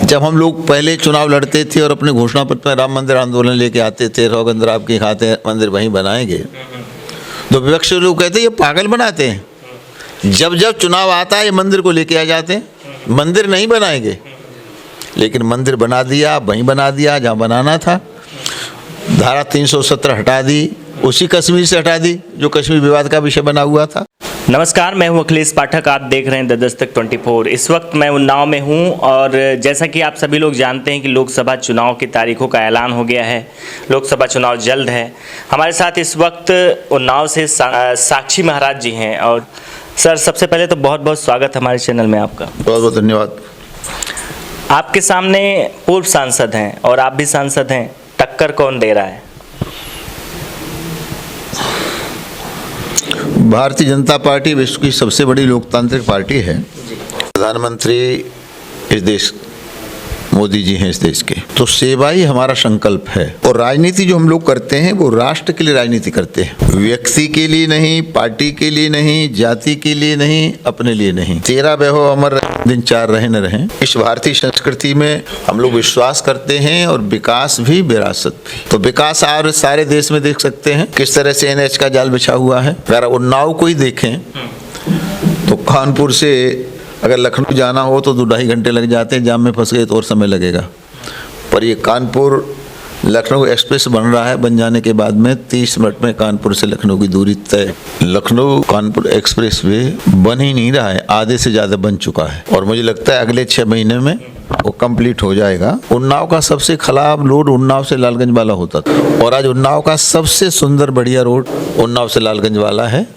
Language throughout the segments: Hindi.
जब हम लोग पहले चुनाव लड़ते थे और अपने घोषणा पत्र में राम मंदिर आंदोलन लेके आते थे, रौगंद्र आपके खाते मंदिर वहीं बनाएंगे, तो विपक्ष के लोग कहते ये पागल बनाते हैं। जब जब चुनाव आता है ये मंदिर को लेके आ जाते हैं, मंदिर नहीं बनाएंगे। लेकिन मंदिर बना दिया, वहीं बना दिया जहाँ बनाना था। धारा 370 हटा दी, उसी कश्मीर से हटा दी जो कश्मीर विवाद का विषय बना हुआ था। नमस्कार, मैं हूं अखिलेश पाठक। आप देख रहे हैं द दस्तक 24। इस वक्त मैं उन्नाव में हूं और जैसा कि आप सभी लोग जानते हैं कि लोकसभा चुनाव की तारीखों का ऐलान हो गया है। लोकसभा चुनाव जल्द है। हमारे साथ इस वक्त उन्नाव से साक्षी महाराज जी हैं। और सर, सबसे पहले तो बहुत बहुत स्वागत हमारे चैनल में आपका। बहुत बहुत धन्यवाद। आपके सामने पूर्व सांसद हैं और आप भी सांसद हैं, टक्कर कौन दे रहा है? भारतीय जनता पार्टी विश्व की सबसे बड़ी लोकतांत्रिक पार्टी है। प्रधानमंत्री इस देश मोदी जी हैं इस देश के, तो सेवा ही हमारा संकल्प है। और राजनीति जो हम लोग करते हैं वो राष्ट्र के लिए राजनीति करते हैं, व्यक्ति के लिए नहीं, पार्टी के लिए नहीं, जाति के लिए नहीं, अपने लिए नहीं। तेरा वैभव अमर दिन चार रहे न रहे। इस भारतीय संस्कृति में हम लोग विश्वास करते हैं और विकास भी विरासत भी। तो विकास और सारे देश में देख सकते हैं किस तरह से NH का जाल बिछा हुआ है। अगर उन्नाव को ही देखें तो कानपुर से अगर लखनऊ जाना हो तो 2-2.5 घंटे लग जाते हैं, जाम में फंस गए तो और समय लगेगा। पर ये कानपुर लखनऊ एक्सप्रेस बन रहा है, बन जाने के बाद में 30 मिनट में कानपुर से लखनऊ की दूरी तय। लखनऊ कानपुर एक्सप्रेस वे बन ही नहीं रहा है, आधे से ज़्यादा बन चुका है और मुझे लगता है अगले 6 महीने में वो कंप्लीट हो जाएगा। उन्नाव का सबसे खराब रोड उन्नाव से लालगंज वाला होता था और आज उन्नाव का सबसे सुंदर बढ़िया रोड उन्नाव से लालगंज वाला है।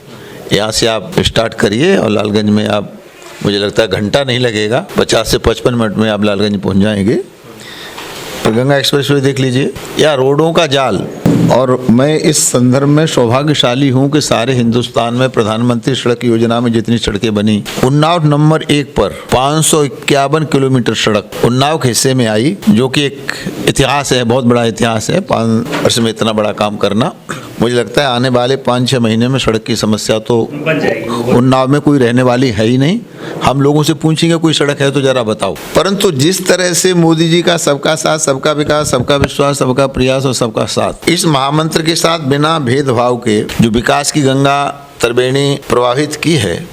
यहाँ से आप स्टार्ट करिए और लालगंज में आप, मुझे लगता है घंटा नहीं लगेगा, 50 से 55 मिनट में आप लालगंज पहुंच जाएंगे। तो गंगा एक्सप्रेस वे देख लीजिए या रोडों का जाल। और मैं इस संदर्भ में सौभाग्यशाली हूं कि सारे हिंदुस्तान में प्रधानमंत्री सड़क योजना में जितनी सड़कें बनी, उन्नाव नंबर 1 पर 551 किलोमीटर सड़क उन्नाव के हिस्से में आई, जो कि एक इतिहास है, बहुत बड़ा इतिहास है। 5 वर्ष में इतना बड़ा काम करना, मुझे लगता है आने वाले 5-6 महीने में सड़क की समस्या तो उन्नाव में कोई रहने वाली है ही नहीं। हम लोगों से पूछेंगे कोई सड़क है तो जरा बताओ। परंतु जिस तरह से मोदी जी का सबका साथ, सबका विकास, सबका विश्वास, सबका प्रयास और सबका साथ, इस महामंत्र के साथ बिना भेदभाव के जो विकास की गंगा त्रिवेणी प्रवाहित की है,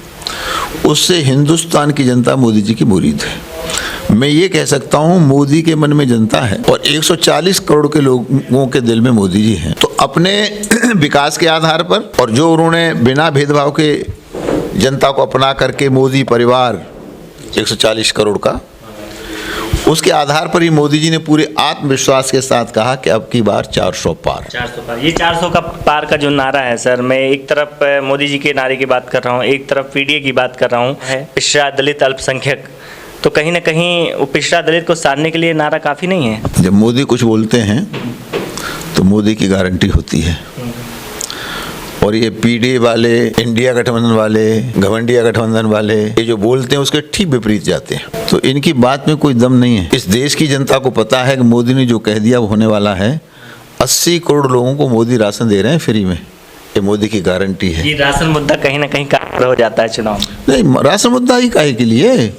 उससे हिंदुस्तान की जनता मोदी जी की मुरीद है। मैं ये कह सकता हूँ मोदी के मन में जनता है और 140 करोड़ के लोगों के दिल में मोदी जी हैं। तो अपने विकास के आधार पर और जो उन्होंने बिना भेदभाव के जनता को अपना करके मोदी परिवार 140 करोड़ का, उसके आधार पर ही मोदी जी ने पूरे आत्मविश्वास के साथ कहा कि अब की बार 400 पार। 400 पार, ये 400 का पार का जो नारा है सर, मैं एक तरफ मोदी जी के नारे की बात कर रहा हूँ, एक तरफ PDA की बात कर रहा हूँ, पिछड़ा दलित अल्पसंख्यक, तो कहीं ना कहीं वो पिछड़ा दलित को साधने के लिए नारा काफ़ी नहीं है। जब मोदी कुछ बोलते हैं तो मोदी की गारंटी होती है। और ये PDA वाले, इंडिया गठबंधन वाले, घमंडिया गठबंधन वाले, ये जो बोलते हैं उसके ठीक विपरीत जाते हैं। तो इनकी बात में कोई दम नहीं है। इस देश की जनता को पता है कि मोदी ने जो कह दिया वो होने वाला है। 80 करोड़ लोगों को मोदी राशन दे रहे हैं फ्री में, ये मोदी की गारंटी है। ये राशन मुद्दा कहीं ना कहीं कारगर हो जाता है चुनाव में। नहीं, राशन मुद्दा ही काहे के लिए?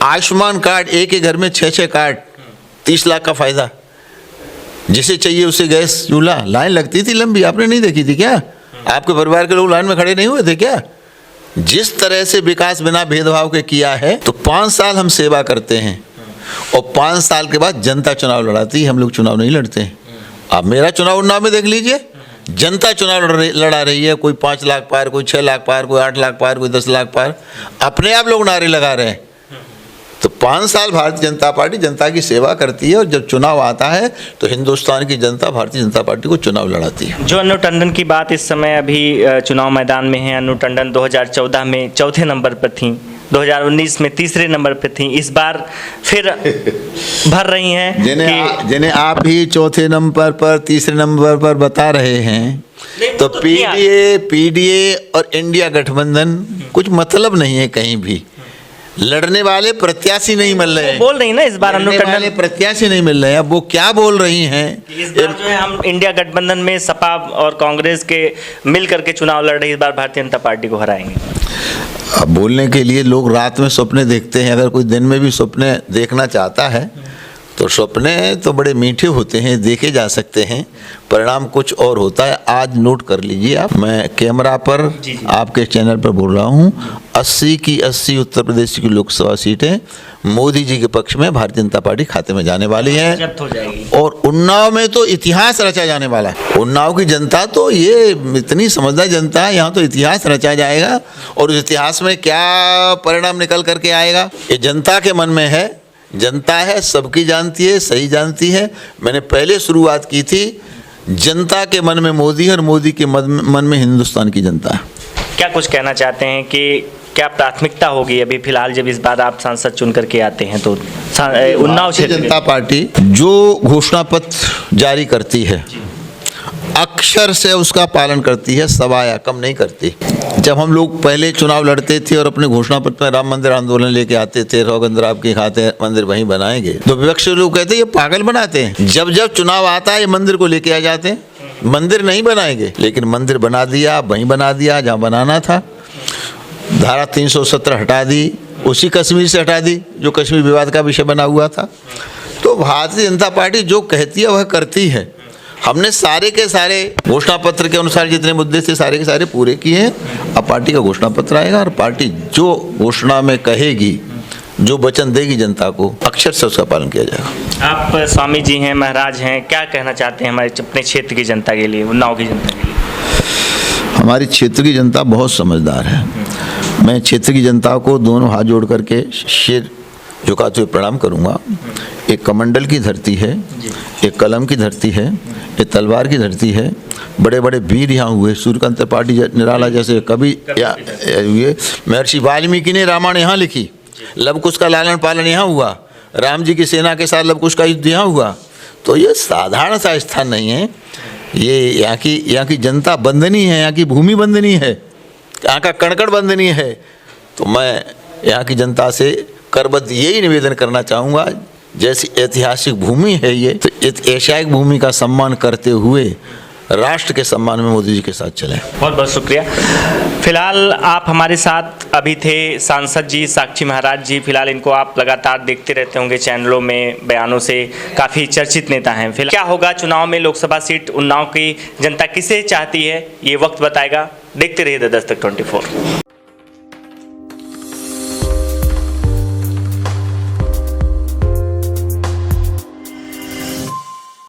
आयुष्मान कार्ड, एक एक घर में 6-6 कार्ड, 30 लाख का फायदा। जिसे चाहिए उसे गैस चूल्हा। लाइन लगती थी लंबी, आपने नहीं देखी थी क्या? आपके परिवार के लोग लाइन में खड़े नहीं हुए थे क्या? जिस तरह से विकास बिना भेदभाव के किया है, तो 5 साल हम सेवा करते हैं और 5 साल के बाद जनता चुनाव लड़ाती है, हम लोग चुनाव नहीं लड़ते हैं। आप मेरा चुनाव उन्नाव में देख लीजिए, जनता चुनाव लड़ा रही है। कोई 5 लाख पार, कोई 6 लाख पार, कोई 8 लाख पार, कोई 10 लाख पार, अपने आप लोग नारे लगा रहे हैं। तो 5 साल भारतीय जनता पार्टी जनता की सेवा करती है और जब चुनाव आता है तो हिंदुस्तान की जनता भारतीय जनता पार्टी को चुनाव लड़ाती है। जो अन्नू टंडन की बात इस समय अभी चुनाव मैदान में है, अन्नू टंडन 2014 में 4थे नंबर पर थी, 2019 में 3रे नंबर पर थी, इस बार फिर भर रही हैं। जिन्हें आप ही 4थे नंबर पर, 3रे नंबर पर बता रहे हैं, तो PDA और इंडिया गठबंधन कुछ मतलब नहीं है। कहीं भी लड़ने वाले प्रत्याशी नहीं मिल रहे हैं। बोल रही ना इस बार अन्नू टंडन, प्रत्याशी नहीं मिल रहे हैं। अब वो क्या बोल रही हैं? इस बार जो है हम इंडिया गठबंधन में सपा और कांग्रेस के मिल करके चुनाव लड़ रही, इस बार भारतीय जनता पार्टी को हराएंगे। अब बोलने के लिए लोग रात में सपने देखते हैं, अगर कोई दिन में भी सपने देखना चाहता है तो सपने तो बड़े मीठे होते हैं, देखे जा सकते हैं, परिणाम कुछ और होता है। आज नोट कर लीजिए आप, मैं कैमरा पर आपके चैनल पर बोल रहा हूँ, 80 की 80 उत्तर प्रदेश की लोकसभा सीटें मोदी जी के पक्ष में भारतीय जनता पार्टी खाते में जाने वाली है। जब्त हो जाएगी। और उन्नाव में तो इतिहास रचा जाने वाला है। उन्नाव की जनता तो ये इतनी समझदार जनता है, यहाँ तो इतिहास रचा जाएगा। और उस इतिहास में क्या परिणाम निकल करके आएगा, ये जनता के मन में है। जनता है, सबकी जानती है, सही जानती है। मैंने पहले शुरुआत की थी, जनता के मन में मोदी है और मोदी के मन में हिंदुस्तान की जनता है। क्या कुछ कहना चाहते हैं कि क्या प्राथमिकता होगी अभी फिलहाल, जब इस बार आप सांसद चुन करके आते हैं तो उन्नाव क्षेत्र जनता पार्टी जो घोषणा पत्र जारी करती है अक्षर से उसका पालन करती है, सवाया कम नहीं करती। जब हम लोग पहले चुनाव लड़ते थे और अपने घोषणा पत्र में राम मंदिर आंदोलन लेके आते थे, रौगंद्र आपके खाते मंदिर वहीं बनाएंगे, तो विपक्षी लोग कहते हैं ये पागल बनाते हैं। जब जब चुनाव आता है ये मंदिर को लेके आ जाते हैं, मंदिर नहीं बनाएंगे, लेकिन मंदिर बना दिया, वहीं बना दिया जहाँ बनाना था। धारा 370 हटा दी, उसी कश्मीर से हटा दी जो कश्मीर विवाद का विषय बना हुआ था। तो भारतीय जनता पार्टी जो कहती है वह करती है। हमने सारे के सारे घोषणा पत्र के अनुसार जितने मुद्दे थे सारे के सारे पूरे किए हैं। अब पार्टी का घोषणा पत्र आएगा और पार्टी जो घोषणा में कहेगी, जो वचन देगी जनता को, अक्षर से उसका पालन किया जाएगा। आप स्वामी जी हैं, महाराज हैं, क्या कहना चाहते हैं हमारे अपने क्षेत्र की जनता के लिए, उन्नाव की जनता के लिए? हमारी क्षेत्र की जनता बहुत समझदार है। मैं क्षेत्र की जनता को दोनों हाथ जोड़ करके सिर झुकाते हुए प्रणाम करूंगा। एक कमंडल की धरती है, एक कलम की धरती है, एक तलवार की धरती है। बड़े बड़े वीर यहाँ हुए, सूर्यकांत त्रिपाठी निराला जैसे कवि हुए। महर्षि वाल्मीकि ने रामायण यहाँ लिखी, लवकुश का लालन पालन यहाँ हुआ, राम जी की सेना के साथ लवकुश का युद्ध यहाँ हुआ। तो ये साधारण सा स्थान नहीं है, ये यहाँ की जनता बंधनी है, यहाँ की भूमि बंधनी है, यहाँ का कणकण बंधनी है। तो मैं यहाँ की जनता से करबद्ध यही निवेदन करना चाहूँगा, जैसी ऐतिहासिक भूमि है ये, तो ऐतिहासिक भूमि का सम्मान करते हुए राष्ट्र के सम्मान में मोदी जी के साथ चलें। बहुत बहुत शुक्रिया। फिलहाल आप हमारे साथ अभी थे सांसद जी साक्षी महाराज जी। फिलहाल इनको आप लगातार देखते रहते होंगे चैनलों में, बयानों से काफ़ी चर्चित नेता हैं। फिलहाल क्या होगा चुनाव में, लोकसभा सीट उन्नाव की जनता किसे चाहती है ये वक्त बताएगा। देखते रहिए द दस्तक 24।